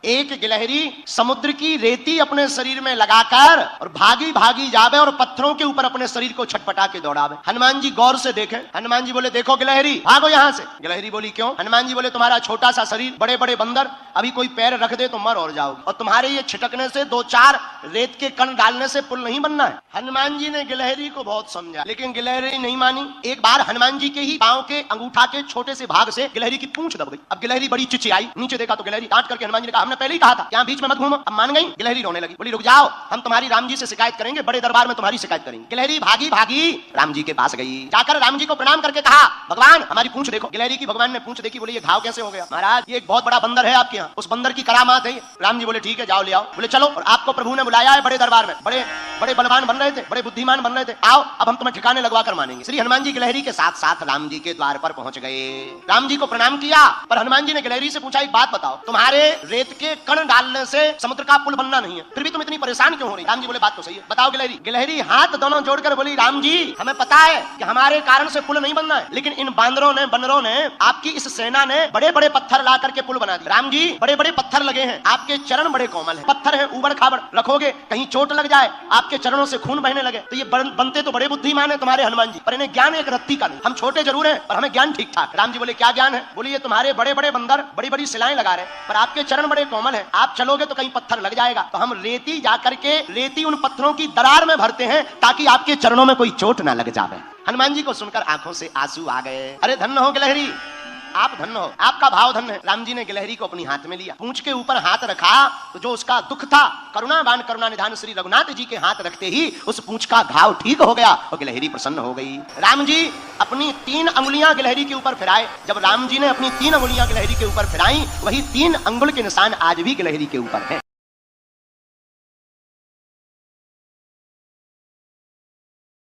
एक गिलहरी समुद्र की रेती अपने शरीर में लगाकर और भागी भागी जावे और पत्थरों के ऊपर अपने शरीर को छटपटा के दौड़ावे। हनुमान जी गौर से देखे, हनुमान जी बोले देखो गिलहरी भागो यहाँ से। गिलहरी बोली क्यों? हनुमान जी बोले तुम्हारा छोटा सा शरीर, बड़े बड़े बंदर, अभी कोई पैर रख दे तो मर और जाओगे, और तुम्हारे ये छिटकने से 2-4 रेत के कण डालने से पुल नहीं बनना है। हनुमान जी ने गिलहरी को बहुत समझा, लेकिन गिलहरी नहीं मानी। एक बार हनुमान जी के ही पांव के अंगूठा के छोटे से भाग से गिलहरी की पूंछ दब गई। अब गिलहरी बड़ी चिचियाई, नीचे देखा तो गिलहरी डांट करके हनुमान जी ने कहा हमने पहले ही कहा था यहाँ बीच में मत घूमो। अब मान गई। गिलहरी रोने लगी, बोली रुक जाओ, हम तुम्हारी राम जी से शिकायत करेंगे, बड़े दरबार में तुम्हारी शिकायत करेंगे। गिलहरी भागी भागी राम जी के पास गई, जाकर राम जी को प्रणाम करके कहा भगवान हमारी पूंछ देखो। गिलहरी की भगवान ने पूंछ देखी, बोले ये घाव कैसे हो गया? महाराज ये एक बहुत बड़ा बंदर है आपके यहाँ, उस बंदर की करामात है। राम जी बोले ठीक है जाओ ले आओ। बोले चलो, और आपको प्रभु ने बुलाया है बड़े दरबार में, बड़े बड़े बलवान बन रहे थे, बड़े बुद्धिमान बन रहे थे, आओ अब हम तुम्हें ठिकाने लगवा कर मानेंगे। श्री हनुमान जी गिलहरी के साथ साथ राम जी के द्वार पर पहुंच गए। राम जी को प्रणाम किया, पर हनुमान जी ने गिलहरी से पूछा एक बात बताओ, तुम्हारे रेत के कण डालने से समुद्र का पुल बनना नहीं है, फिर भी तुम इतनी परेशान क्यों हो रही? राम जी बोले बात तो सही है, बताओ गिलहरी। गिलहरी हाथ दोनों जोड़कर बोली राम जी हमें पता है कि हमारे कारण से पुल नहीं बनना है, लेकिन इन बंदरों ने आपकी इस सेना ने बड़े बड़े पत्थर ला करके पुल बना दिया। राम जी बड़े बड़े पत्थर लगे हैं, आपके चरण बड़े कोमल हैं, पत्थर है उबड़ खाबड़, रखोगे कहीं चोट लग जाए, आपके चरणों से खून बहने लगे, तो ये बनते तो बड़े बुद्धिमान है तुम्हारे हनुमान जी, पर इन्हें ज्ञान एक रत्ती का नहीं। हम छोटे जरूर हैं पर हमें ज्ञान ठीक ठाक। राम जी बोले क्या ज्ञान है? बोले ये तुम्हारे बड़े बड़े बंदर बड़ी बड़ी सिलाएं लगा रहे, पर आपके चरण बड़े कोमल है, आप चलोगे तो कहीं पत्थर लग जाएगा, तो हम रेती जाकर के रेती उन पत्थरों की दरार में भरते हैं ताकि आपके चरणों में कोई चोट ना लग जाए। हनुमान जी को सुनकर आंखों से आंसू आ गए। अरे धन्य हो गिलहरी, आप धन्य हो, आपका भाव धन्य है। राम जी ने गिलहरी को अपनी हाथ में लिया, पूंछ के ऊपर हाथ रखा तो जो उसका दुख था, करुणावान करुणा निधान श्री रघुनाथ जी के हाथ रखते ही उस पूंछ का घाव ठीक हो गया और गिलहरी प्रसन्न हो गई। राम जी अपनी 3 अंगुलियां गिलहरी के ऊपर फिराए। जब राम जी ने अपनी 3 अंगुलियां गिलहरी के ऊपर फिराई, वही 3 अंगुल के निशान आज भी गिलहरी के ऊपर है।